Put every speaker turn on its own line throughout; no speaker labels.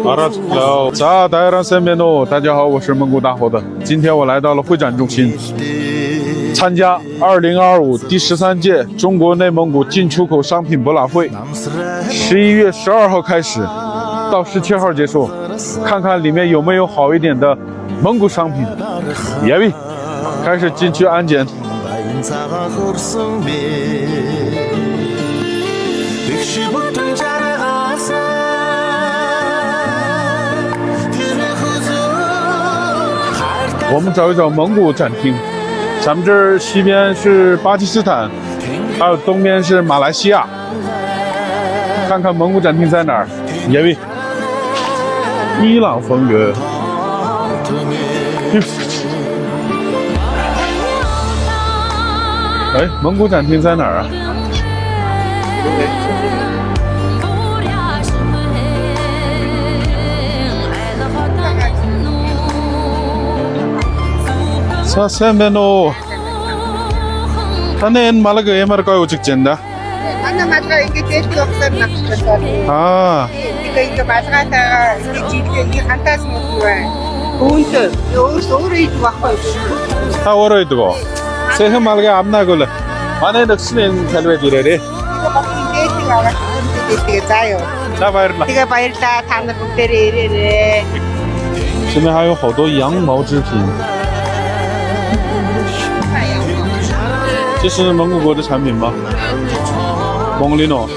알았어. 자, 다이란 쌤메노， 大家好，我是蒙古大伙子。今天我来到了会展中心，参加2025第13届中国内蒙古进出口商品博览会，11月12号开始，到17号结束，看看里面有没有好一点的蒙古商品。耶比，开始进去安检。 我们找一找蒙古展厅，咱们这儿西边是巴基斯坦，还有东边是马来西亚，看看蒙古展厅在哪儿。耶比，伊朗风格。哎，蒙古展厅在哪儿啊？ 자, 쌤메노. 하네는 말라가 에마르가요 직전다.
Ana matga inge testi oksan nakshkasari.
아,
Inge matgata inge jidge hantas mutwa. Untu, your it wakhoy.
다 월어이 두고. 세흠 말가 앞나걸라. 안에 넉스는 텔베디레레.
Testi gawa testi zayo.
자, 바이르라.
Tiga bairta thamna buktere.
这边还有好多羊毛制品。 这是蒙古国的产品吗？蒙里诺。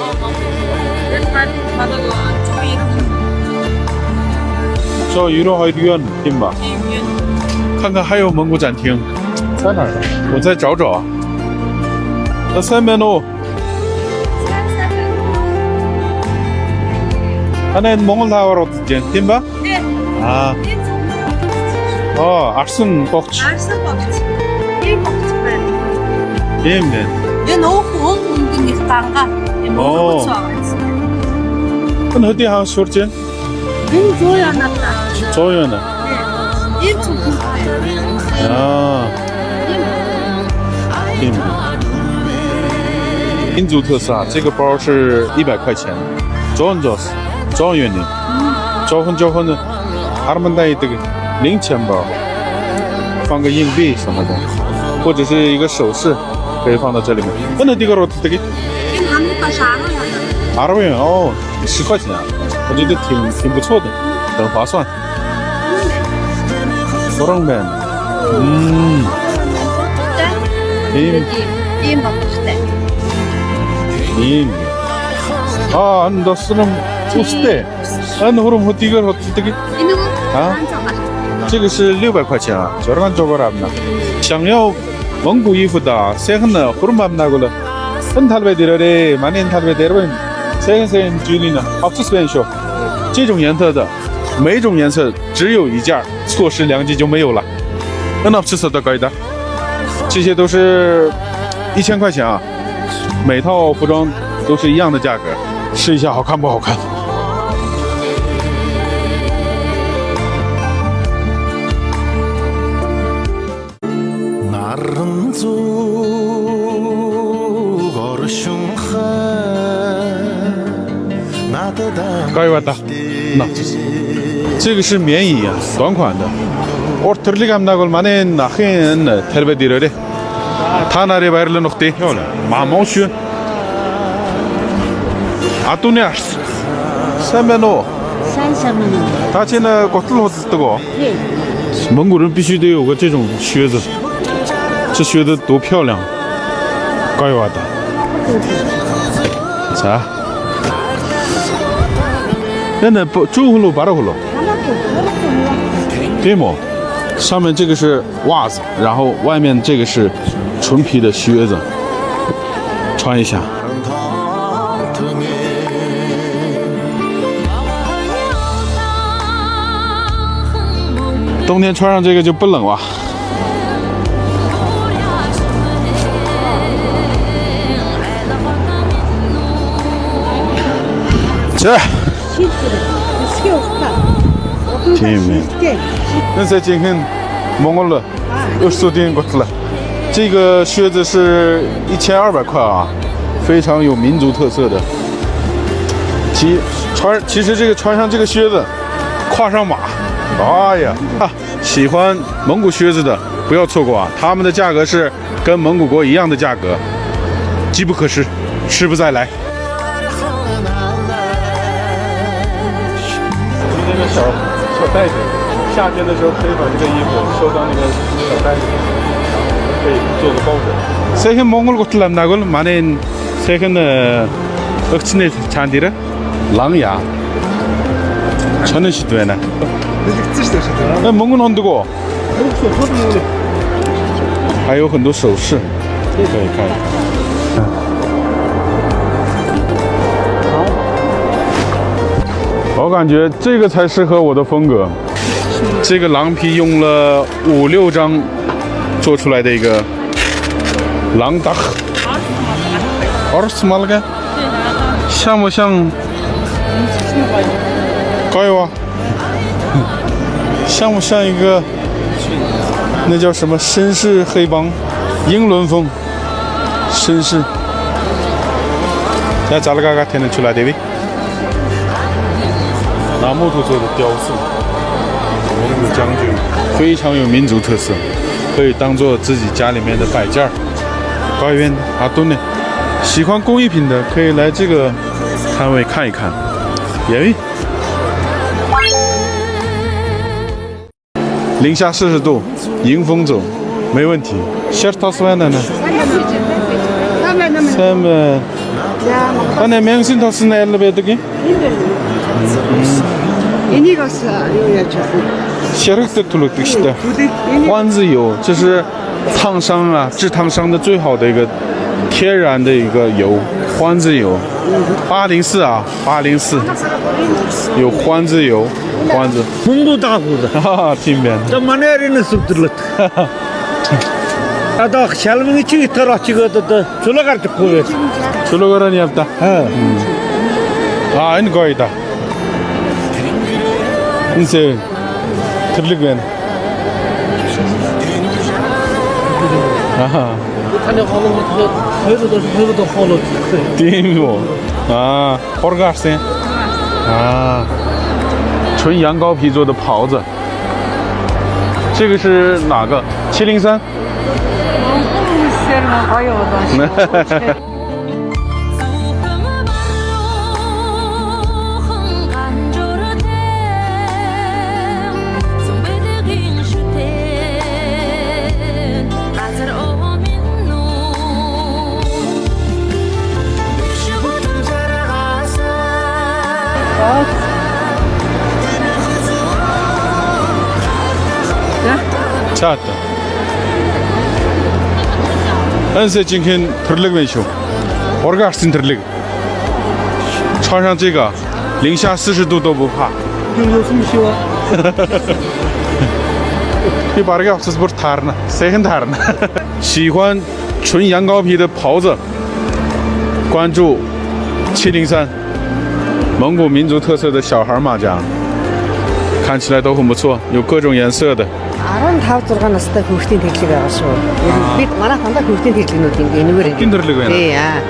这娱乐还远近吧？看看还有蒙古展厅在哪儿呢？我再找找啊。那三边路。하나는 몽골타워로 된吧？ 아. 아르슨 kokç.
Arsın kokç. Bir kokç ben.
Değil mi?
Ben oğul mümkün yıktanğa. Ben oğul çoğarsın.
Ben hadi ha soracağım.
Ben 조연하다.
조연아.
네. 일찍
아. değil mi？民族特色啊，这个包是100块钱，조원元的，조헌的，他们带这个零钱包，放个硬币什么的，或者是一个首饰，可以放到这里面。那这个肉这个
Ben Hamur'da şarkı20
元哦，10块钱啊，我觉得挺不错的，很划算。소랑맨，İyi
bakmıştı.
너 쓰는 우스대，호름 호티걸 호티게。 啊，这个是600块钱啊，저런 저걸 합니다。想要蒙古衣服的，세흔은 호름 합나고는很탈베디러래，많이 탈베디러는 세흔 주리는 없으시죠？这种颜色的，每种颜色只有一件，错失良机就没有了。很없어서的高的，这些都是1000块钱啊，每套服装都是一样的价格，试一下好看不好看？ 该왔다， 那这个是棉衣啊，短款的。ortırlık amnagol manen nahin terbedirere. Tanare bayırlı nokta. Yola. Mamoşu. Atı ne arsın? Sen ben o.
Sen bana.
他现在搞自豪的搞。蒙古人必须得有个这种靴子，这靴子多漂亮！高雅的。啥？ 那中葫芦、白葫芦，对吗？上面这个是袜子，然后外面这个是纯皮的靴子，穿一下。冬天穿上这个就不冷了。这。 Değil. 那在今天蒙古了，60点过去了。这个靴子是1200块啊，非常有民族特色的。其实这个穿上这个靴子，跨上马，哎呀啊！喜欢蒙古靴子的不要错过啊！他们的价格是跟蒙古国一样的价格，机不可失，失不再来。这个小袋子，夏天的时候可以把这个衣服收到那个小袋子里，可以做个包裹。새해 몽골 고틀남나골 많은 새해는 억친의 잔디를 랑야 저는 시도해나那蒙古人多过，还有很多首饰，可以看一看。我感觉这个才适合我的风格。这个狼皮用了5-6张做出来的一个狼达，什么了个？像不像？高油啊？像不像一个？那叫什么绅士黑帮？英伦风，绅士。那咋了个天天出来的喂？拿木头做的雕塑，蒙古将军非常有民族特色，可以当做自己家里面的摆件儿。高原阿东呢，喜欢工艺品的可以来这个摊位看一看。耶，零下40度，迎风走，没问题。12,000呢？300. أنا 명신 탔으나 엘리베이터기?
이니가스 요야죠.
샤르트 tuluk işte. 欢子油，这是烫伤啊，治烫伤的最好的一个天然的一个油，欢子油。804啊，804有欢子油，欢子。
ಮುಂದು ತಾಕುದು
하하, 팀면.
저 ಮನೆಯರಿನ ಸುತ್ತಲತ್ ಅದ ಶಾಲ್ಮಿಂಗಿ ಚಿಗಿ ತರ ಚಿಗದ ಚುಲಗಾರ ತಕ್ಕೋವೆ
출로가라니 없다. 아, 인 거이다. 인세 들리면. 아하.
타네 회로도 폴로
띠모. 아, 호르가스. 아, 纯羊羔皮做的袍子。这个是哪个？703。 찾았다.恩是今天들릭 왼쇼 오르가스틴 들릭 穿上这个零下40度都不怕
有什么希望
이 바르게 없어서 뭘 다르나 세근 다르나 喜欢纯羊羔皮的袍子关注703蒙古民族特色的小孩马甲看起来都很不错有各种颜色的
15-6 настай хүүхдийн тэглэг байгаа шүү. Бид манай хандаа хүүхдийн тэглэгнүүд энэгээр
хүүхдийн тэглэг байна.
Тий аа.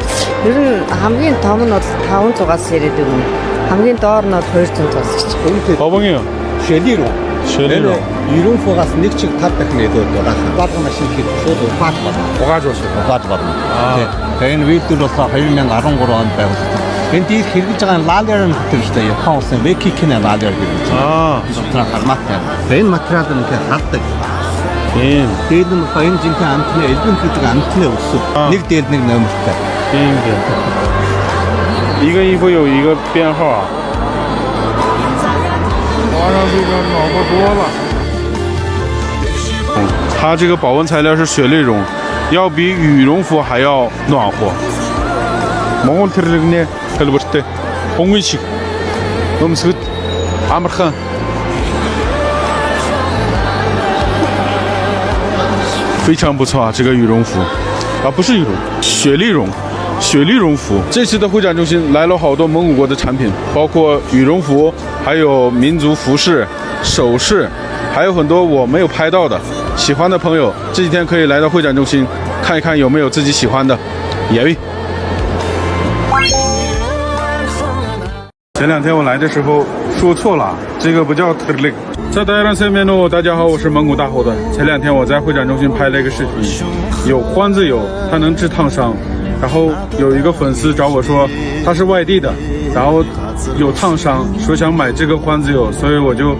Ер нь хамгийн том нь бол 500-аас ирээд өгнө. Хамгийн доор нь бол 200-аас гэж.
버벙이요.
쉐리로
쉐리로.
유rumфугаас нэг чиг тав дахин нэдүүд байгаа. Бадаг машин хийх шууд угааж байна.
угааж байна.
Угааж байна. Тэгээ энэ видео бол 2013 онд байгуулсан. Энд дийх хэрэгж байгаа лалер нь хөтөлтэй Япон улсын Векикийн лалер гэж. Дотроо хармаатай. Энэ материал нь ингээ хаддаг.
ийм
Дээд нь болохоор энэ жинхэнэ амтны элбэн гэдэг амтны өсөв. Нэг дээд нэг номертай.
ийм的一个衣服有一个编号啊花上这个暖和多了它这个保温材料是雪丽绒要比羽绒服还要暖和몽골 트릭네 걸버때 공위식 너무 슥 아무튼 非常不错啊，这个羽绒服啊，不是羽绒，雪丽绒，雪丽绒服。这次的会展中心来了好多蒙古国的产品，包括羽绒服，还有民族服饰、首饰，还有很多我没有拍到的。喜欢的朋友这几天可以来到会展中心看一看有没有自己喜欢的。耶。前2天我来的时候说错了，这个不叫 Terlik。在大家上面呢，大家好，我是蒙古大猴子。前2天我在会展中心拍了一个视频，有欢子油，它能治烫伤。然后有一个粉丝找我说他是外地的，然后有烫伤，说想买这个欢子油，所以我就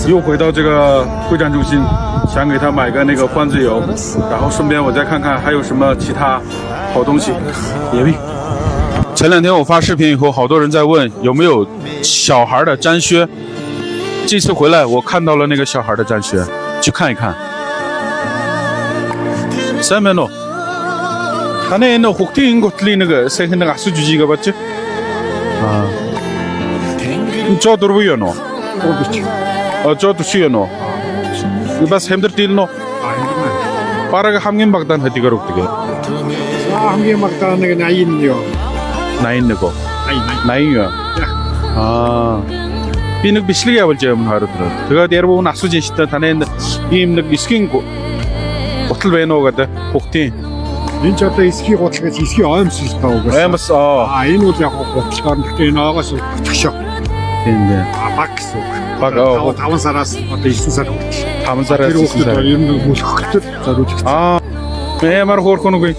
又回到这个会展中心，想给他买个那个欢子油，然后顺便我再看看还有什么其他好东西。也币。前2天我发视频以后，好多人在问有没有小孩的毡靴。这次回来我看到了那个小孩的毡靴，去看一看。300원。안에는 혹听것들이那个새hen那个아수 주지가 봤지? 아. 저 들어보여노. 저도 쉬어노. 이봐 샘들 뛸노. 빠르게 함긴 박단 하디가 록되게.
함긴 박단 그 나인요.
나인nego. 나인요. 아. 비는 비실게 볼지 뭐 하루더라. 그가 대부분 아수진 시다 다네 임는 비스킨 고. 어떨 배노 가다 혹听.
Энэ ч одоо эсхийг готлоход эсхийг оймсож таагүй.
Оймс
энэ үл яг готлохоор гэхдээ наагаас өгчих.
Тийм дээ.
Баг гэсэн үг.
Баг
5 сараас одоо 9 сар хүртэл.
5 сараас 9 сар.
Ер нь мөлхөлтөд зориулж
Аа. Ямар хөөрхөн үгүй.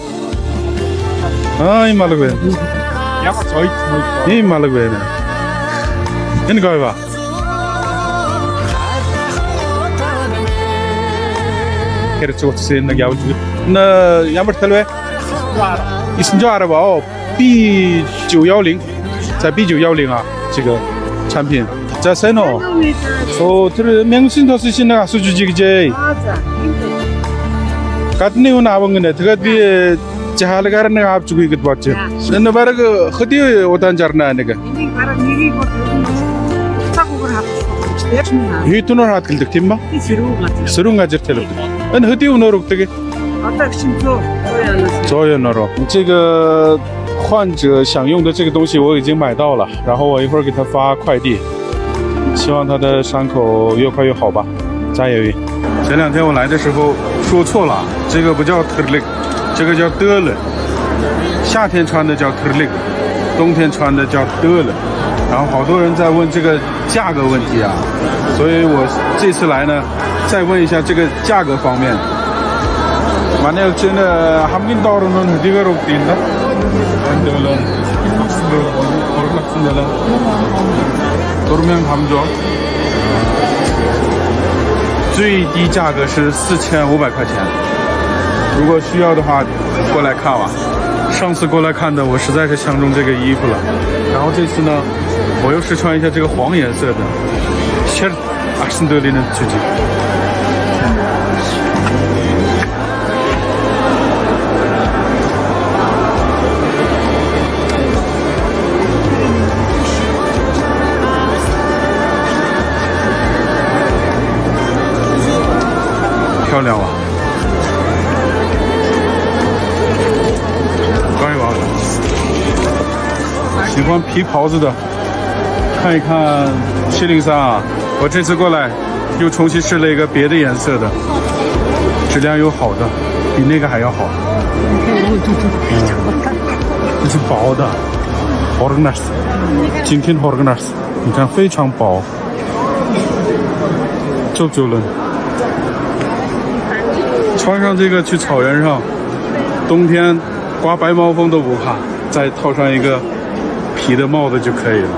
Ийм малаг байна.
Ямар цойд
Ийм малаг байна. Энэ гайва. 그렇죠. 쓰는 게 아주 나 ямар 탈래? 1925 B910 在 B910啊这个产品在Seno这명신 더 쓰시는 아수주지 그제 같네요 나온 거네 그게 잘 가는 거 앞주고 이거 봤지 너 바로 그 어디 오단 잘나 내가
Энийг бараг нэрийг цагуугаар хавчихсан.
히트노를 hat гэлдэг тийм ба сөрөн газар талбад энэ хөдий өнөр өгдөг
Одоо шинцөө
Zoyanoro， 这个患者想用的这个东西我已经买到了，然后我一会儿给他发快递，希望他的伤口越快越好吧，加油！前2天我来的时候说错了，这个不叫 Terlik， 这个叫 Derle， 夏天穿的叫 Terlik， 冬天穿的叫 Derle， 然后好多人在问这个价格问题啊，所以我这次来呢，再问一下这个价格方面。만약 쟤는 함긴 떠오르는 어디가 록디인다? 안들은 도르면 감죠. 最低价格是4500块钱。如果需要的话，过来看吧。上次过来看的，我实在是相中这个衣服了。然后这次呢，我又试穿一下这个黄颜色的。셔츠 아신들리는 주지. 漂亮啊！刚一完，喜欢皮袍子的，看一看703啊！我这次过来又重新试了一个别的颜色的，质量又好的，比那个还要好。这是薄的 ，Horgnas， 今天 Horgnas， 你看非常薄，皱了。穿上这个去草原上，冬天刮白毛风都不怕，再套上一个皮的帽子就可以了。